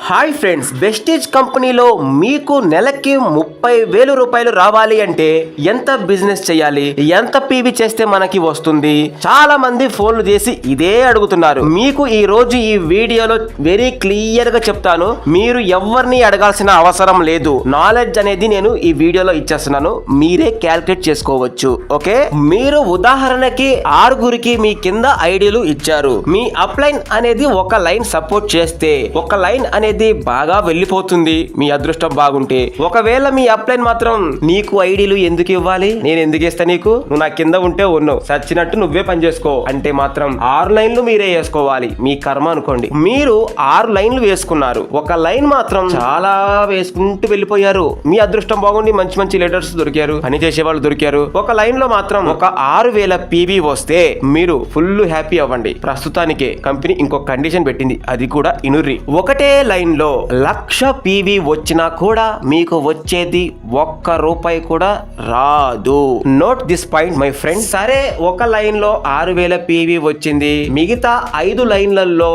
Hi friends, wastage కంపెనీలో మీకు నెలకి 30,000 రూపాయలు రావాలి అంటే ఎంత బిజినెస్ చేయాలి, ఎంత పీవీ చేస్తే మనకి వస్తుంది? చాలా మంది ఫోన్లు చేసి ఇదే అడుగుతున్నారు. మీకు ఈ రోజు ఈ వీడియోలో వెరీ క్లియర్ గా చెప్తాను. మీరు ఎవరిని అడగాల్సిన అవసరం లేదు. నాలెడ్జ్ అనేది నేను ఈ వీడియోలో ఇచ్చేస్తున్నాను, మీరే క్యాల్కులేట్ చేసుకోవచ్చు. ఓకే, మీరు ఉదాహరణకి 6గురికి మీ కింద ఐడియాలు ఇచ్చారు. మీ అప్లైన్ అనేది ఒక లైన్ సపోర్ట్ చేస్తే ఒక లైన్ అనేది బాగా వెళ్ళిపోతుంది మీ అదృష్టం బాగుంటే. ఒకవేళ మీ అప్లైన్ మాత్రం నీకు ఐడీలు ఎందుకు ఇవ్వాలి, నేను ఎందుకు ఇస్తా నీకు, నువ్వు నా కింద ఉంటే ఉన్నావు, సచ్చినట్టు నువ్వే పని చేసుకో అంటే మాత్రం 6 లైన్లు మీరే వేసుకోవాలి. మీ కర్మ అనుకోండి. మీరు 6 లైన్లు వేసుకున్నారు, ఒక లైన్ మాత్రం చాలా వేసుకుంటూ వెళ్ళిపోయారు. మీ అదృష్టం బాగుండి మంచి మంచి లీడర్స్ దొరికారు, పని చేసే వాళ్ళు దొరికారు. ఒక లైన్ లో మాత్రం ఒక 6,000 పీవీ వస్తే మీరు ఫుల్ హ్యాపీ అవ్వండి. ప్రస్తుతానికే కంపెనీ ఇంకో కండిషన్ పెట్టింది, అది కూడా ఇనుర్రి. ఒకటే లైన్ లో 1,00,000 పీవీ వచ్చినా కూడా మీకు వచ్చేది ₹1 కూడా రాదు. Note this point my friend. సరే, ఒక లైన్ లో 6,000 పీవీ వచ్చింది, మిగతా 5 లైన్లలో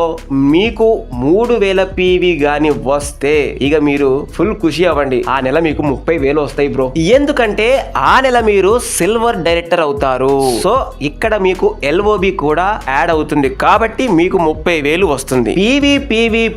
మీకు 3,000 పీవీ గాని వస్తే ఇక మీరు ఫుల్ ఖుషి అవ్వండి. ఆ నెల మీకు 30,000 వస్తాయి బ్రో. ఎందుకంటే ఆ నెల మీరు సిల్వర్ డైరెక్టర్ అవుతారు. సో ఇక్కడ మీకు LOB కూడా యాడ్ అవుతుంది కాబట్టి మీకు 30,000 వస్తుంది.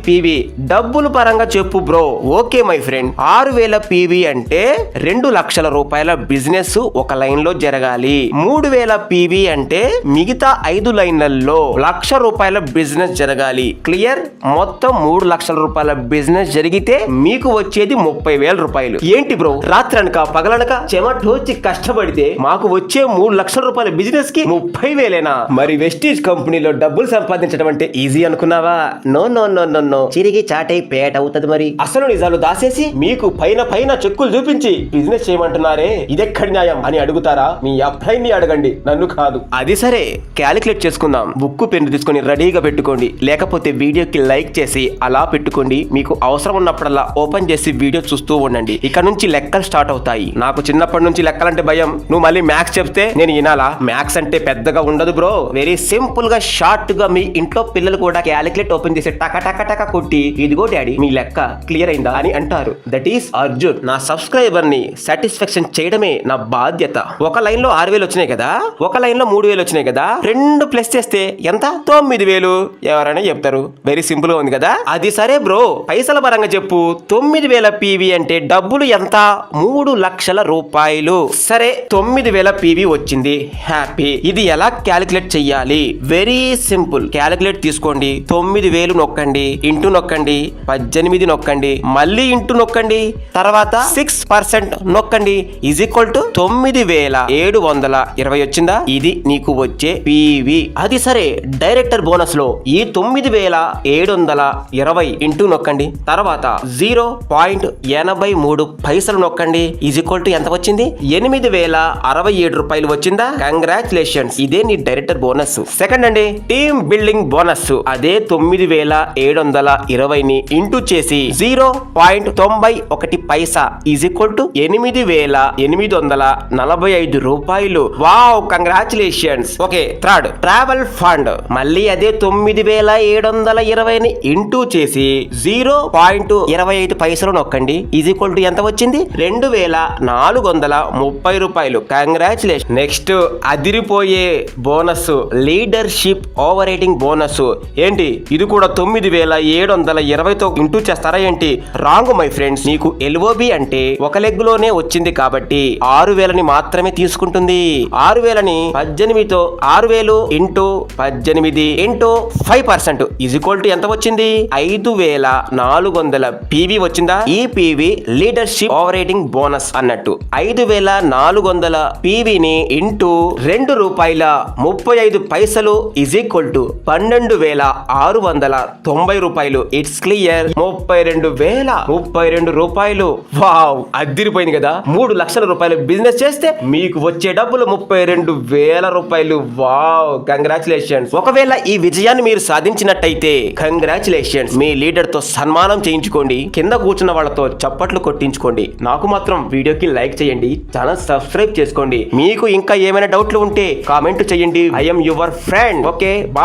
పీవీ డబ్బులు పరంగా చెప్పు bro. Okay my friend, 6,000 PV అంటే 2,00,000 రూపాయల బిజినెస్ ఒక లైన్ లో జరగాలి. 3,000 పీవీ అంటే మిగతా 5 లైన్లలో 1,00,000 రూపాయల బిజినెస్ జరగాలి. క్లియర్? మొత్తం 3,00,000 రూపాయల బిజినెస్ జరిగితే మీకు వచ్చేది 30,000 రూపాయలు. ఏంటి బ్రో, రాత్రనక పగలనక చెమటోచి కష్టపడితే మాకు వచ్చే 3,00,000 రూపాయల బిజినెస్ కి 30,000ఏనా? మరి వెస్టీజ్ కంపెనీలో డబ్బులు సంపాదించడం అంటే ఈజీ అనుకున్నావా? No no no no no, చిరిగి చాటై పేట అవుతుంది. మరి అసలు నిజాలు దాసేసి మీకు పైన చెక్కులు చూపించి బిజినెస్ చేయమంటున్నారే, ఇదెక్కడి న్యాయం అని అడుగుతారా? మీ అప్లైన్ ని అడగండి, నన్ను కాదు. అది సరే, క్యాలిక్యులేట్ చేసుకుందాం. బుక్కు పెన్ను తీసుకొని రెడీగా పెట్టుకోండి, లేకపోతే వీడియోకి లైక్ చేసి అలా పెట్టుకోండి. మీకు అవసరం ఉన్నప్పుడల్లా ఓపెన్ చేసి వీడియో చూస్తూ ఉండండి. ఇక నుంచి లెక్కలు స్టార్ట్ అవుతాయి. నాకు చిన్నప్పటి నుంచి లెక్కలంటే భయం. నువ్వు మళ్ళీ మ్యాథ్స్ చెప్తే నేను వినాలా? మ్యాథ్స్ అంటే పెద్దగా ఉండదు బ్రో, వెరీ సింపుల్ గా షార్ట్ గా మీ ఇంట్లో పిల్లలు కూడా క్యాలిక్యులేట్ ఓపెన్ చేసి టక టక టక కొట్టి ఇదిగో డాడీ మీ లెక్క క్లియర్ అయిందా అని అంటారు. That is Arjun. నా సబ్స్క్రైబర్ ని సాటిస్ఫాక్షన్ చేయడమే నా బాధ్యత. ఒక లైన్ లో 6,000 వచ్చినాయి కదా, ఒక లైన్ లో 3,000 వచ్చినాయి కదా, 2 ప్లస్ చేస్తే ఎంత? 9,000. ఎవరైనా చెప్తారు, వెరీ సింపుల్ గా ఉంది కదా. అది సరే బ్రో, పైసల పరంగా చెప్పు. 9,000 పీవీ అంటే డబ్బులు ఎంత? 3,00,000 రూపాయలు. సరే, 9,000 పీవీ వచ్చింది, హ్యాపీ. ఇది ఎలా క్యాలిక్యులేట్ చెయ్యాలి? Very simple. క్యాలిక్యులేట్ తీసుకోండి, 9,000 నొక్కండి, ఇంటూ నొక్కండి, 18 నొక్కండి, మళ్ళీ ఇంటూ నొక్కండి, తర్వాత 6% నొక్కండి, ఈజ్ ఈక్వల్ టు 9,720 వచ్చిందా? ఇది నీకు వచ్చే పీవీ. అది సరే, డైరెక్టర్ బోనస్ లో ఈ 9,720 ఇంటూ నొక్కండి, తర్వాత 0.83 పైసలు నొక్కండి, ఈజ్ ఈక్వల్ టు ఎంత వచ్చింది? 8,067 రూపాయలు వచ్చిందా? కంగ్రాచులేషన్స్, ఇదే నీ డైరెక్టర్ బోనస్. సెకండ్ అండి, టీమ్ బిల్డింగ్ బోనస్. అదే 9,720ని ఇంటూ చేసి 0.91 పైసా ఈజ్ ఈక్వల్ టు 8,845 రూపాయలు. Wow, congratulations. Okay, third, travel fund. మళ్ళీ అదే 9,720ని ఇంటూ చేసి 0.25 పైసలు నొక్కండి, ఈజ్ ఈక్వల్ టు ఎంత వచ్చింది? 2,430 రూపాయలు. కంగ్రాచులేషన్. నెక్స్ట్, అదిరిపోయే bonus, leadership over rating bonus. ఏంటి ఇది కూడా 9,720తో ఇంటూ చేస్తారా ఏంటి? Wrong my friends. నీకు LOB అంటే ఒక లెగ్ లోనే వచ్చింది కాబట్టి 6,000ని మాత్రమే తీసుకుంటుంది. 6,000ని 18తో 6,000 into 18 into 5% is equal to ఎంత వచ్చింది? 5,400 పీవీ వచ్చిందా? ఈ PV leadership over rating bonus అన్నట్టు. 5,400 పీవీని ఇంటూ ₹2.35 ఈజ్ ఈక్వల్ టు 12,690 రూపాయలు. It's clear. 32,032 రూపాయలు. వావ్, అదిరిపోయింది కదా. 3,00,000 రూపాయలు బిజినెస్ చేస్తే మీకు వచ్చే డబ్బులు 32,000 రూపాయలు. Wow, congratulations. ఒకవేళ ఈ విజయాన్ని మీరు సాధించినట్టయితే కంగ్రాచులేషన్స్. మీ లీడర్ తో సన్మానం చేయించుకోండి, కింద కూర్చున్న వాళ్ళతో చప్పట్లు కొట్టించుకోండి. నాకు మాత్రం వీడియోకి లైక్ చేయండి, ఛానల్ సబ్స్క్రైబ్ చేసుకోండి. మీకు ఇంకా ఏమైనా డౌట్లు ఉంటే కామెంట్ చేయండి. I'm your friend. ఓకే.